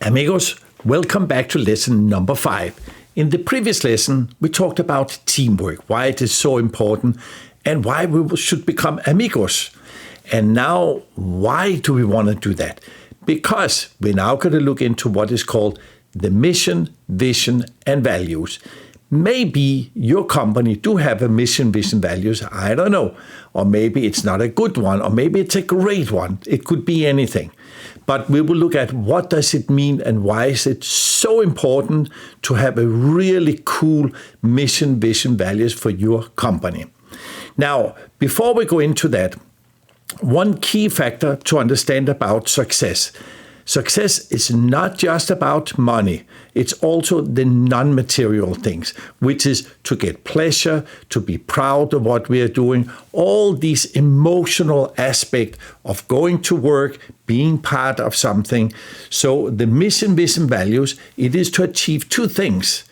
Amigos, welcome back to lesson number 5. In the previous lesson, we talked about teamwork, why it is so important, and why we should become amigos. And now, why do we want to do that? Because we're now going to look into what is called the mission, vision, and values. Maybe your company do have a mission, vision, values, I don't know. Or maybe it's not a good one, or maybe it's a great one. It could be anything. But we will look at what does it mean and why is it so important to have a really cool mission, vision, values for your company. Now, before we go into that, one key factor to understand about success. Success is not just about money. It's also the non-material things, which is to get pleasure, to be proud of what we are doing, all these emotional aspects of going to work, being part of something. So the mission, vision, values, it is to achieve two things: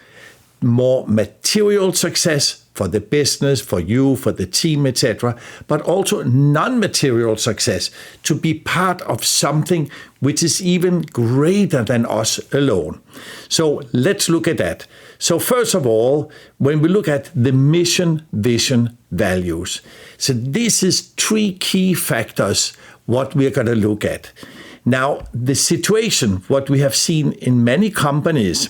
more material success for the business, for you, for the team, etc., but also non-material success, to be part of something which is even greater than us alone. So let's look at that. So first of all, when we look at the mission, vision, values, so this is 3 key factors what we're going to look at. Now, the situation, what we have seen in many companies,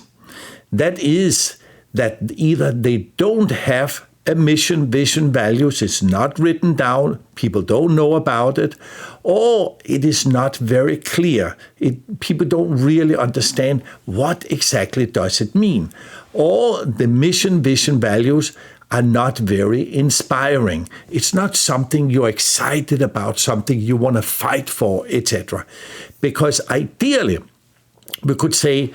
that is that either they don't have a mission, vision, values, it's not written down, people don't know about it, or it is not very clear. People don't really understand what exactly does it mean. Or the mission, vision, values are not very inspiring. It's not something you're excited about, something you want to fight for, etc. Because ideally, we could say,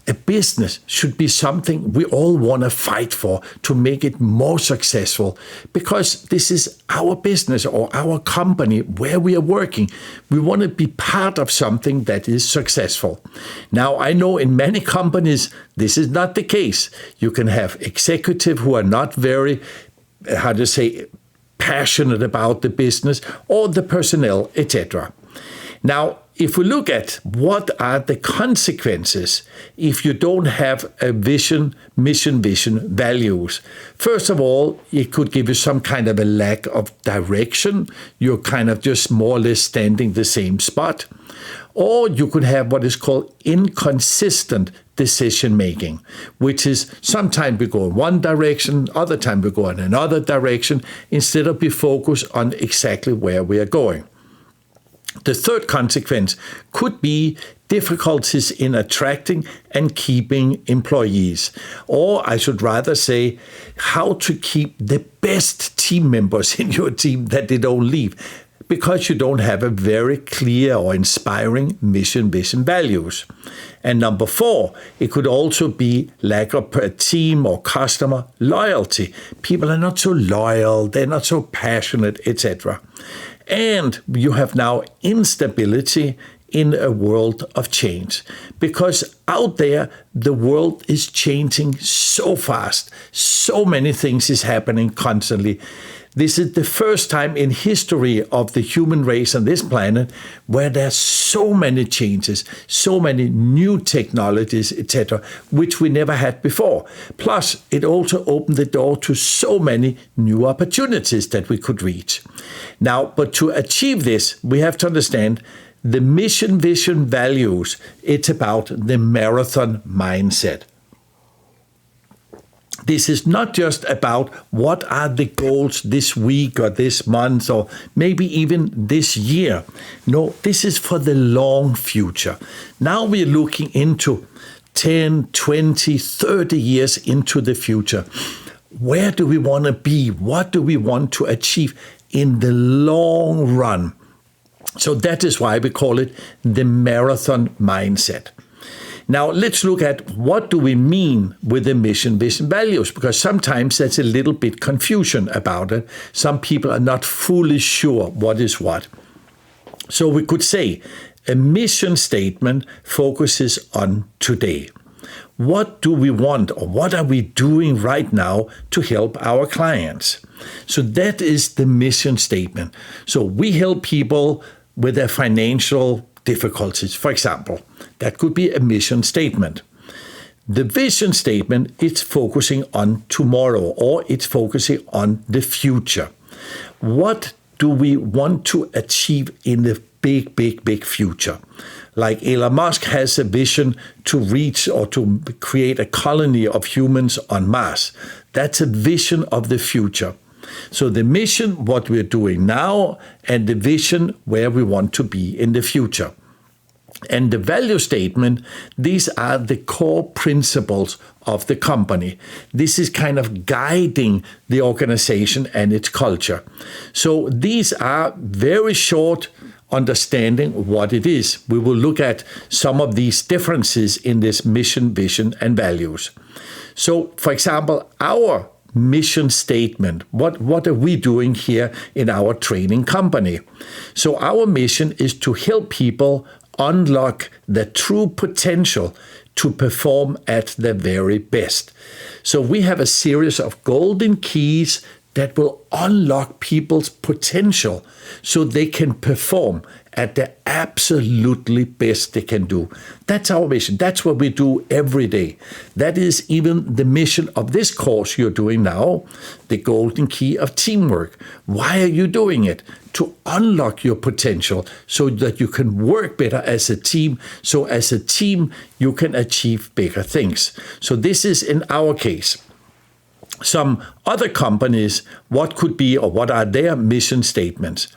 a business should be something we all want to fight for to make it more successful, because this is our business or our company where we are working. We want to be part of something that is successful. Now, I know in many companies this is not the case. You can have executives who are not very, passionate about the business or the personnel, etc. Now, if we look at what are the consequences if you don't have a vision, mission, vision, values. First of all, it could give you some kind of a lack of direction. You're kind of just more or less standing the same spot. Or you could have what is called inconsistent decision making, which is sometimes we go in one direction, other time we go in another direction, instead of be focused on exactly where we are going. The third consequence could be difficulties in attracting and keeping employees. Or I should rather say, how to keep the best team members in your team that they don't leave, because you don't have a very clear or inspiring mission, vision, values. And number 4, it could also be lack of team or customer loyalty. People are not so loyal, they're not so passionate, etc. And you have now instability in a world of change, because out there, the world is changing so fast. So many things is happening constantly. This is the first time in history of the human race on this planet where there's so many changes, so many new technologies, etc., which we never had before. Plus, it also opened the door to so many new opportunities that we could reach. Now, but to achieve this, we have to understand the mission, vision, values. It's about the marathon mindset. This is not just about what are the goals this week or this month or maybe even this year. No, this is for the long future. Now we're looking into 10, 20, 30 years into the future. Where do we want to be? What do we want to achieve in the long run? So that is why we call it the marathon mindset. Now, let's look at what do we mean with the mission, vision, values, because sometimes there's a little bit confusion about it. Some people are not fully sure what is what. So we could say a mission statement focuses on today. What do we want, or what are we doing right now to help our clients? So that is the mission statement. So we help people with their financial difficulties. For example, that could be a mission statement. The vision statement is focusing on tomorrow, or it's focusing on the future. What do we want to achieve in the big future? Like Elon Musk has a vision to reach or to create a colony of humans on Mars. That's a vision of the future. So the mission, what we're doing now, and the vision where we want to be in the future. And the value statement, these are the core principles of the company. This is kind of guiding the organization and its culture. So these are very short understanding what it is. We will look at some of these differences in this mission, vision, and values. So, for example, our mission statement, what are we doing here in our training company? So our mission is to help people unlock the true potential to perform at their very best. So we have a series of golden keys that will unlock people's potential so they can perform at the absolutely best they can do. That's our mission. That's what we do every day. That is even the mission of this course you're doing now, the golden key of teamwork. Why are you doing it? To unlock your potential so that you can work better as a team. So as a team, you can achieve bigger things. So this is in our case. Some other companies, what could be or what are their mission statements?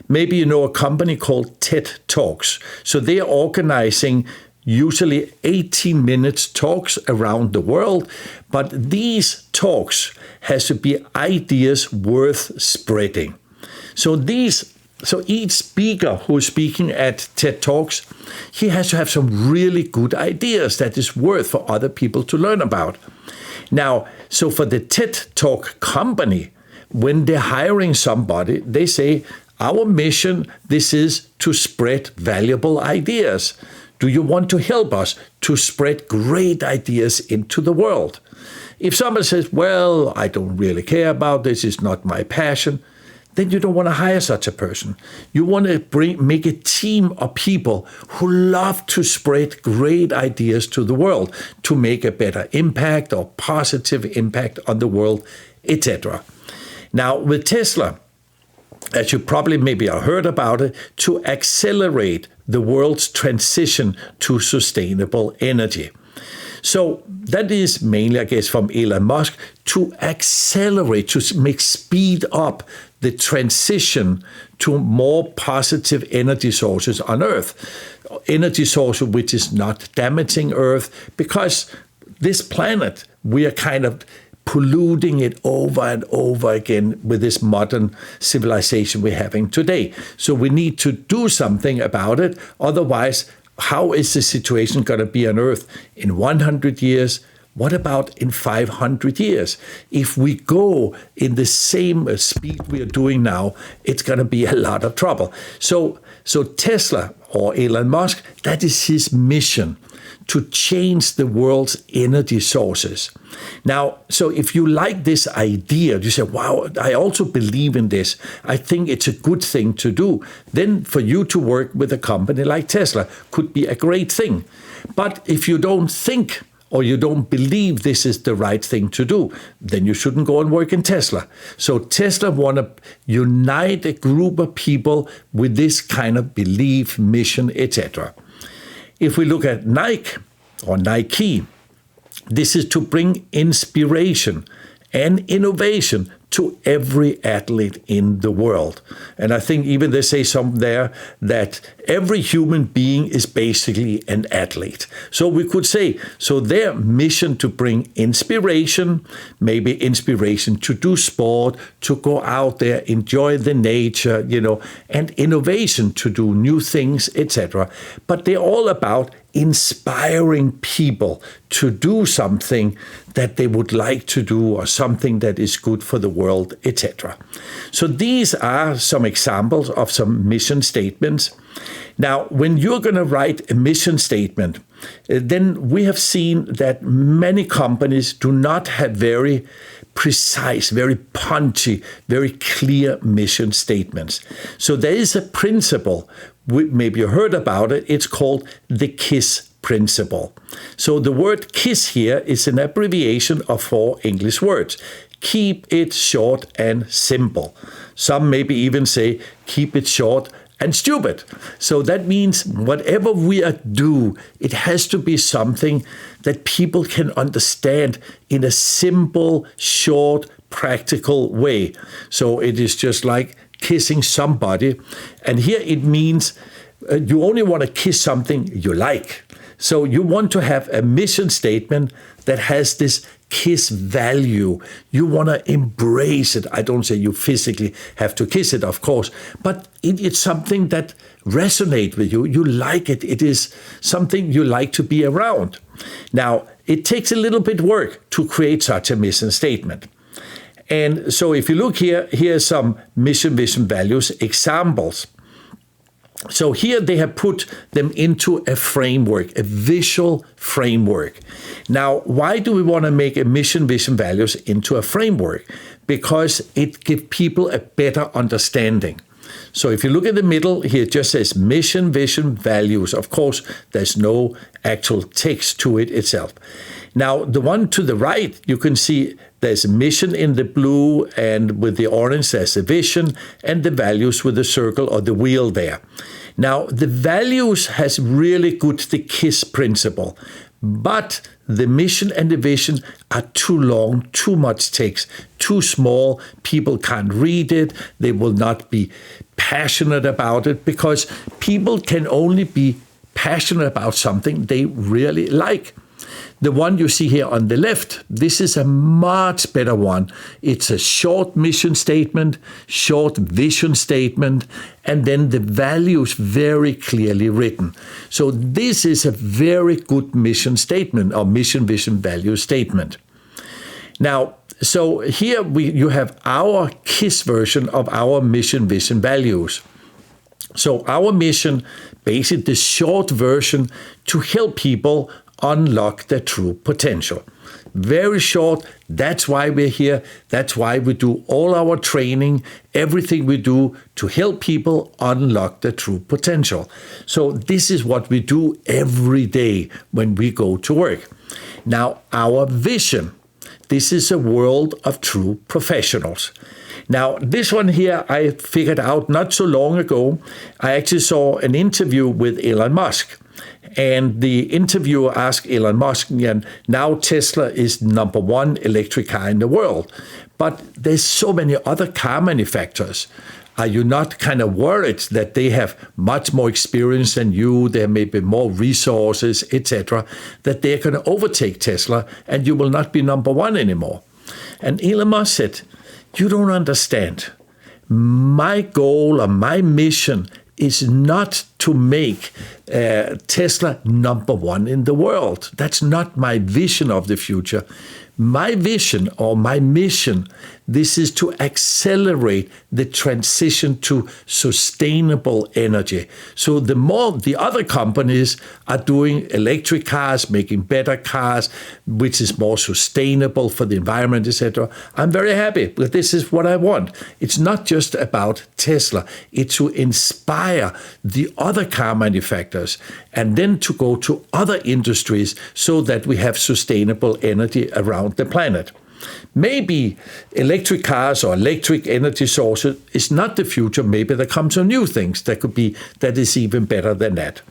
Maybe you know a company called TED Talks. So they are organizing usually 18 minutes talks around the world, but these talks has to be ideas worth spreading. So each speaker who is speaking at TED Talks, he has to have some really good ideas that is worth for other people to learn about. Now, so for the TED Talk company, when they're hiring somebody, they say, our mission, this is to spread valuable ideas. Do you want to help us to spread great ideas into the world? If somebody says, well, I don't really care about this, it's not my passion, then you don't want to hire such a person. You want to make a team of people who love to spread great ideas to the world to make a better impact or positive impact on the world, etc. Now, with Tesla, as you probably maybe have heard about it, to accelerate the world's transition to sustainable energy. So that is mainly, I guess, from Elon Musk to accelerate, to make speed up the transition to more positive energy sources on Earth. Energy source which is not damaging Earth, because this planet, we are kind of polluting it over and over again with this modern civilization we're having today. So we need to do something about it. Otherwise, how is the situation going to be on Earth in 100 years? What about in 500 years? If we go in the same speed we are doing now, it's going to be a lot of trouble. So Tesla or Elon Musk, that is his mission, to change the world's energy sources. Now, so if you like this idea, you say, wow, I also believe in this. I think it's a good thing to do. Then for you to work with a company like Tesla could be a great thing. But if you don't think or you don't believe this is the right thing to do, then you shouldn't go and work in Tesla. So Tesla want to unite a group of people with this kind of belief, mission, etc. If we look at Nike or Nike, this is to bring inspiration and innovation to every athlete in the world. And I think even they say something there that every human being is basically an athlete. So we could say, so their mission to bring inspiration, maybe inspiration to do sport, to go out there, enjoy the nature, and innovation to do new things, etc. But they're all about inspiring people to do something that they would like to do or something that is good for the world, etc. So these are some examples of some mission statements. Now, when you're going to write a mission statement, then we have seen that many companies do not have very precise, very punchy, very clear mission statements. So there is a principle maybe you heard about it, it's called the KISS principle. So the word KISS here is an abbreviation of 4 English words. Keep it short and simple. Some maybe even say keep it short and stupid. So that means whatever we do, it has to be something that people can understand in a simple, short, practical way. So it is just like kissing somebody. And here it means you only want to kiss something you like. So you want to have a mission statement that has this KISS value. You want to embrace it. I don't say you physically have to kiss it, of course, but it's something that resonates with you. You like it. It is something you like to be around. Now, it takes a little bit work to create such a mission statement. And so if you look here, here's some mission, vision, values examples. So here they have put them into a framework, a visual framework. Now, why do we want to make a mission, vision, values into a framework? Because it gives people a better understanding. So if you look at the middle, here it just says mission, vision, values. Of course, there's no actual text to it itself. Now, the one to the right, you can see there's a mission in the blue, and with the orange, there's a vision, and the values with the circle or the wheel there. Now, the values has really good the KISS principle, but the mission and the vision are too long, too much text, too small. People can't read it. They will not be passionate about it, because people can only be passionate about something they really like. The one you see here on the left, this is a much better one. It's a short mission statement, short vision statement, and then the values very clearly written. So this is a very good mission statement, or mission, vision, value statement. Now, so here you have our KISS version of our mission, vision, values. So our mission, basically the short version, to help people unlock their true potential. Very short. That's why we're here. That's why we do all our training, everything we do to help people unlock their true potential. So this is what we do every day when we go to work. Now, our vision. This is a world of true professionals. Now, this one here I figured out not so long ago. I actually saw an interview with Elon Musk. And the interviewer asked Elon Musk, and now Tesla is #1 electric car in the world. But there's so many other car manufacturers. Are you not kind of worried that they have much more experience than you, there may be more resources, etc., that they're going to overtake Tesla and you will not be #1 anymore? And Elon Musk said, you don't understand. My goal or my mission is not to make Tesla #1 in the world. That's not my vision of the future. My vision or my mission, this is to accelerate the transition to sustainable energy. So the more the other companies are doing electric cars, making better cars, which is more sustainable for the environment, etc., I'm very happy, but this is what I want. It's not just about Tesla. It's to inspire the other car manufacturers and then to go to other industries so that we have sustainable energy around the planet. Maybe electric cars or electric energy sources is not the future. Maybe there come some new things that is even better than that.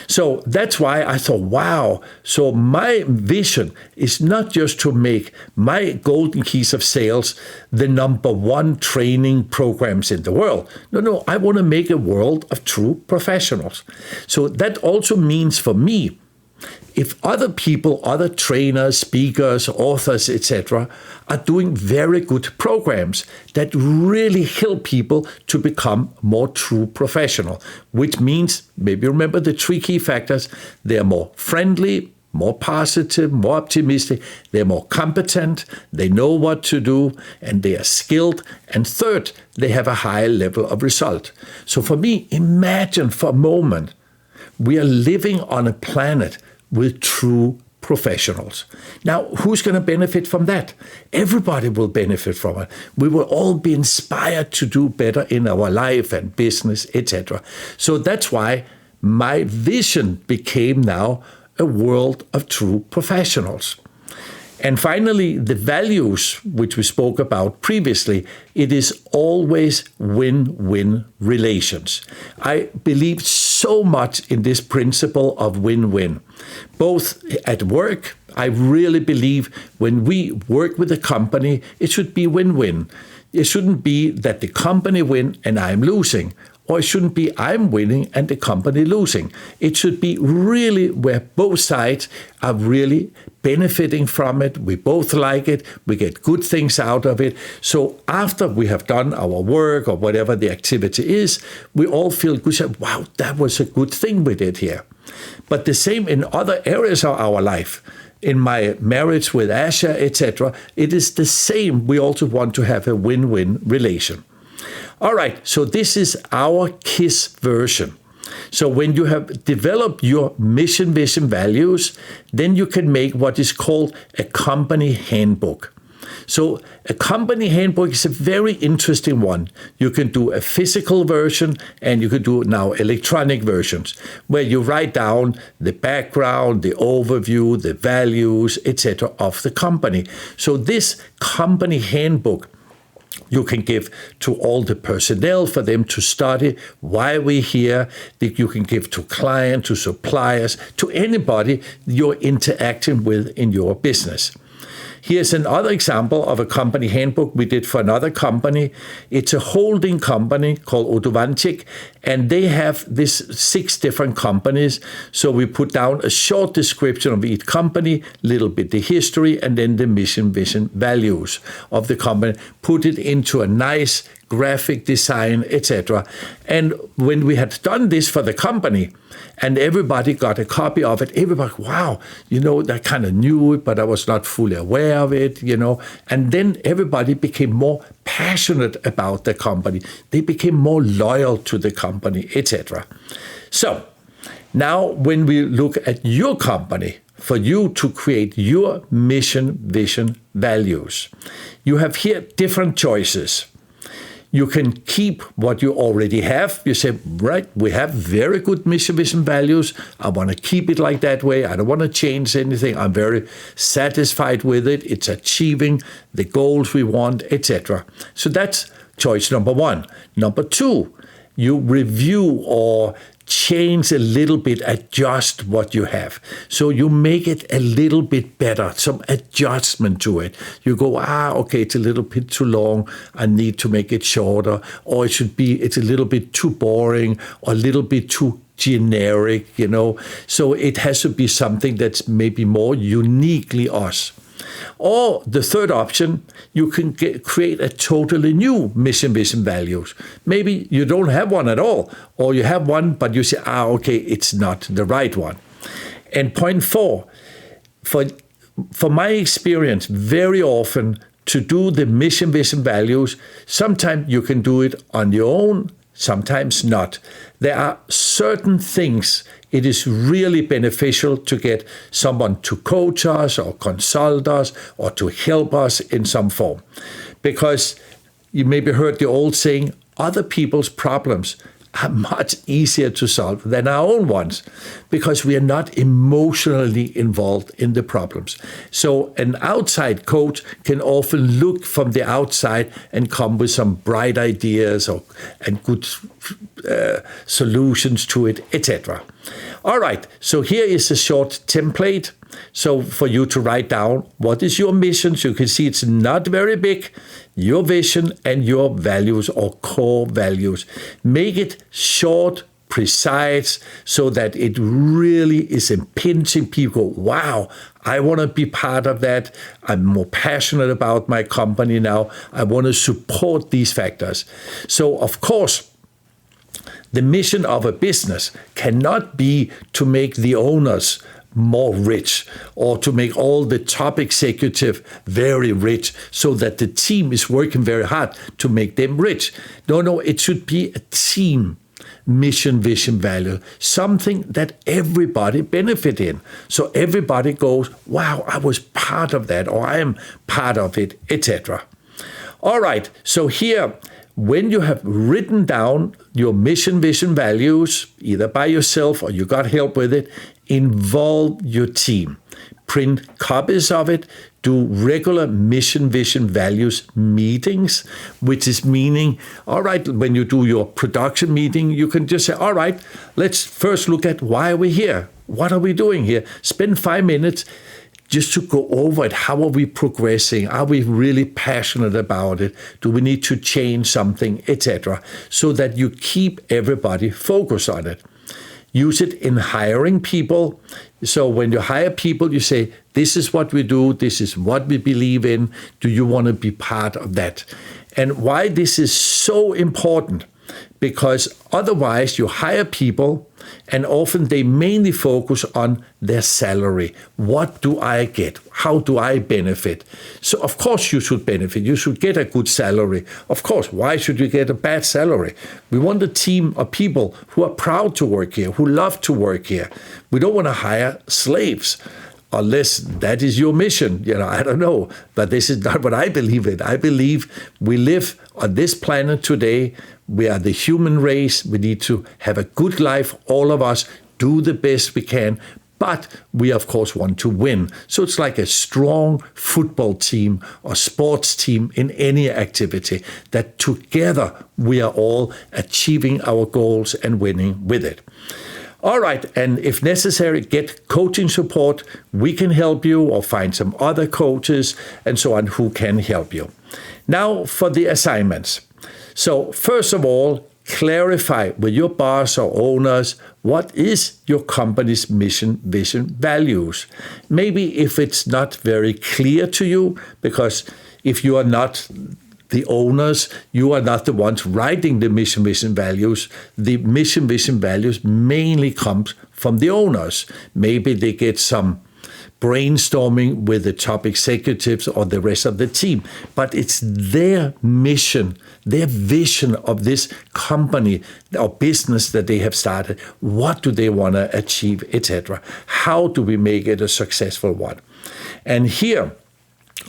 So that's why I thought, wow, so my vision is not just to make my golden keys of sales the #1 training programs in the world. No, I want to make a world of true professionals. So that also means for me, if other people, other trainers, speakers, authors, etc., are doing very good programs that really help people to become more true professional, which means, maybe remember the 3 key factors, they're more friendly, more positive, more optimistic, they're more competent, they know what to do, and they are skilled, and third, they have a high level of result. So for me, imagine for a moment, we are living on a planet with true professionals. Now, who's going to benefit from that? Everybody will benefit from it. We will all be inspired to do better in our life and business, etc. So that's why my vision became now a world of true professionals. And finally, the values, which we spoke about previously, it is always win-win relations. I believe so much in this principle of win-win. Both at work, I really believe when we work with a company, it should be win-win. It shouldn't be that the company win and I'm losing. Or it shouldn't be I'm winning and the company losing. It should be really where both sides are really benefiting from it. We both like it. We get good things out of it. So after we have done our work or whatever the activity is, we all feel good. Wow, that was a good thing we did here. But the same in other areas of our life. In my marriage with Asha, etc., it is the same. We also want to have a win-win relation. All right, so this is our KISS version. So when you have developed your mission, vision, values, then you can make what is called a company handbook. So a company handbook is a very interesting one. You can do a physical version and you can do now electronic versions where you write down the background, the overview, the values, etc. of the company. So this company handbook you can give to all the personnel for them to study why we're here. That you can give to clients, to suppliers, to anybody you're interacting with in your business. Here's another example of a company handbook we did for another company. It's a holding company called Odovantic, and they have this 6 different companies. So we put down a short description of each company, little bit the history, and then the mission, vision, values of the company. Put it into a nice graphic design, etc. And when we had done this for the company, and everybody got a copy of it, everybody, wow, I kind of knew it, but I was not fully aware of it, And then everybody became more passionate about the company. They became more loyal to the company, etc. So now when we look at your company, for you to create your mission, vision, values, you have here different choices. You can keep what you already have. You say, right, we have very good mission, vision, values. I want to keep it like that way. I don't want to change anything. I'm very satisfied with it. It's achieving the goals we want, etc. So that's choice number 1. Number 2, you review or change a little bit, adjust what you have. So you make it a little bit better, some adjustment to it. You go, okay, it's a little bit too long. I need to make it shorter. Or it's a little bit too boring or a little bit too generic, So it has to be something that's maybe more uniquely us. Or the third option, you can create a totally new mission, vision, values. Maybe you don't have one at all, or you have one, but you say, okay, it's not the right one. And point 4, for my experience, very often to do the mission, vision, values, sometimes you can do it on your own, sometimes not. There are certain things it is really beneficial to get someone to coach us or consult us or to help us in some form. Because you maybe heard the old saying, other people's problems are much easier to solve than our own ones because we are not emotionally involved in the problems. So an outside coach can often look from the outside and come with some bright ideas and good solutions to it, etc. All right, so here is a short template. So for you to write down what is your mission. So you can see it's not very big. Your vision and your values or core values. Make it short, precise, so that it really is impinging people. Wow, I want to be part of that. I'm more passionate about my company now. I want to support these factors. So of course, the mission of a business cannot be to make the owners more rich or to make all the top executive very rich so that the team is working very hard to make them rich. No, it should be a team mission, vision, value, something that everybody benefit in. So everybody goes, wow, I was part of that, or I am part of it, etc. All right, so here, when you have written down your mission, vision, values, either by yourself or you got help with it, involve your team. Print copies of it, do regular mission, vision, values meetings, which is meaning, all right, when you do your production meeting, you can just say, all right, let's first look at why are we here? What are we doing here? Spend 5 minutes just to go over it. How are we progressing? Are we really passionate about it? Do we need to change something, etc.? So that you keep everybody focused on it. Use it in hiring people. So when you hire people, you say, this is what we do. This is what we believe in. Do you want to be part of that? And why this is so important? Because otherwise you hire people and often they mainly focus on their salary. What do I get? How do I benefit? So of course you should benefit. You should get a good salary. Of course, why should you get a bad salary? We want a team of people who are proud to work here, who love to work here. We don't want to hire slaves. Unless that is your mission, I don't know. But this is not what I believe in. I believe we live on this planet today. We are the human race. We need to have a good life, all of us, do the best we can. But we, of course, want to win. So it's like a strong football team or sports team in any activity, that together we are all achieving our goals and winning with it. All right, and if necessary, get coaching support. We can help you, or find some other coaches and so on who can help you. Now for the assignments. So first of all, clarify with your boss or owners, what is your company's mission, vision, values? Maybe if it's not very clear to you, because if you are not the owners, you are not the ones writing the mission, vision, values. The mission, vision, values mainly comes from the owners. Maybe they get some brainstorming with the top executives or the rest of the team, but it's their mission, their vision of this company or business that they have started. What do they want to achieve, etc.? How do we make it a successful one? And here,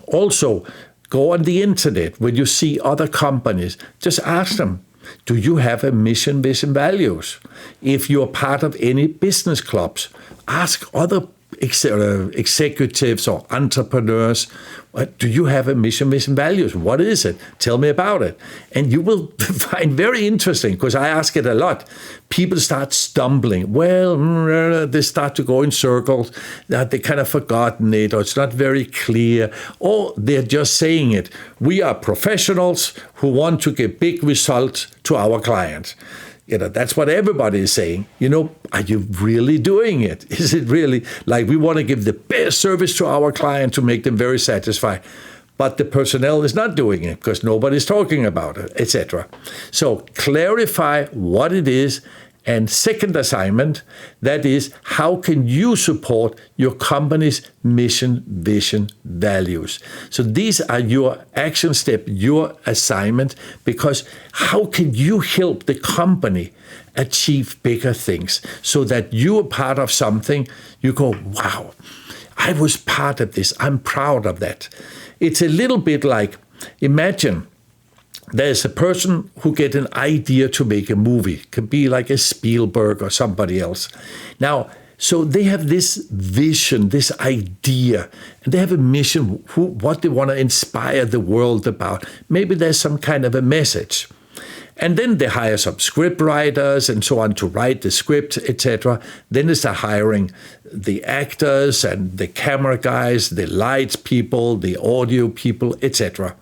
also, go on the internet. When you see other companies, just ask them, do you have a mission, vision, values? If you're part of any business clubs, ask other executives or entrepreneurs, do you have a mission, vision, values? What is it? Tell me about it. And you will find very interesting, because I ask it a lot. People start stumbling. Well, they start to go in circles, that they kind of forgotten it, or it's not very clear, or they're just saying it. We are professionals who want to get big results to our clients. That's what everybody is saying. Are you really doing it? Is it really like we want to give the best service to our client to make them very satisfied, but the personnel is not doing it because nobody's talking about it, etc. So clarify what it is. And second assignment, that is, how can you support your company's mission, vision, values? So these are your action step, your assignment, because how can you help the company achieve bigger things so that you are part of something, you go, wow, I was part of this, I'm proud of that. It's a little bit like, imagine there's a person who get an idea to make a movie. It could be like a Spielberg or somebody else. Now, so they have this vision, this idea, and they have a mission, what they want to inspire the world about. Maybe there's some kind of a message. And then they hire some script writers and so on to write the script, etc. Then they start hiring the actors and the camera guys, the lights people, the audio people, etc.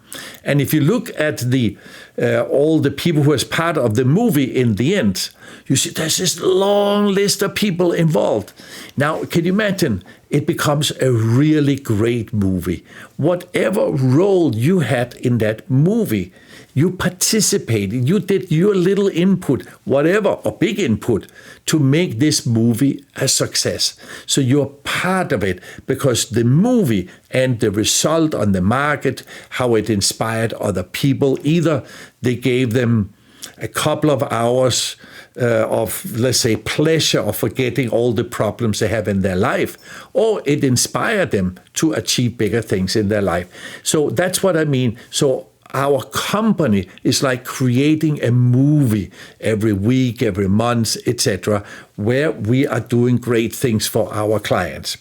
And if you look at the all the people who is part of the movie in the end, you see there's this long list of people involved. Now, can you imagine? It becomes a really great movie. Whatever role you had in that movie, you participated, you did your little input, whatever, or big input, to make this movie a success. So you're part of it because the movie and the result on the market, how it inspired other people, either they gave them a couple of hours of, let's say, pleasure of forgetting all the problems they have in their life, or it inspired them to achieve bigger things in their life. So that's what I mean. So our company is like creating a movie every week, every month, etc., where we are doing great things for our clients.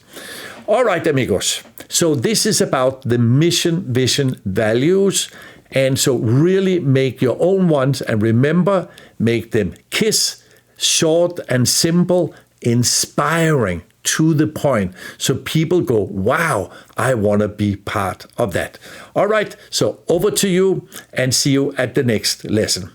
All right, amigos. So this is about the mission, vision, values. And so really make your own ones, and remember, make them KISS, short and simple, inspiring, to the point, so people go, wow, I want to be part of that. All right, so over to you, and see you at the next lesson.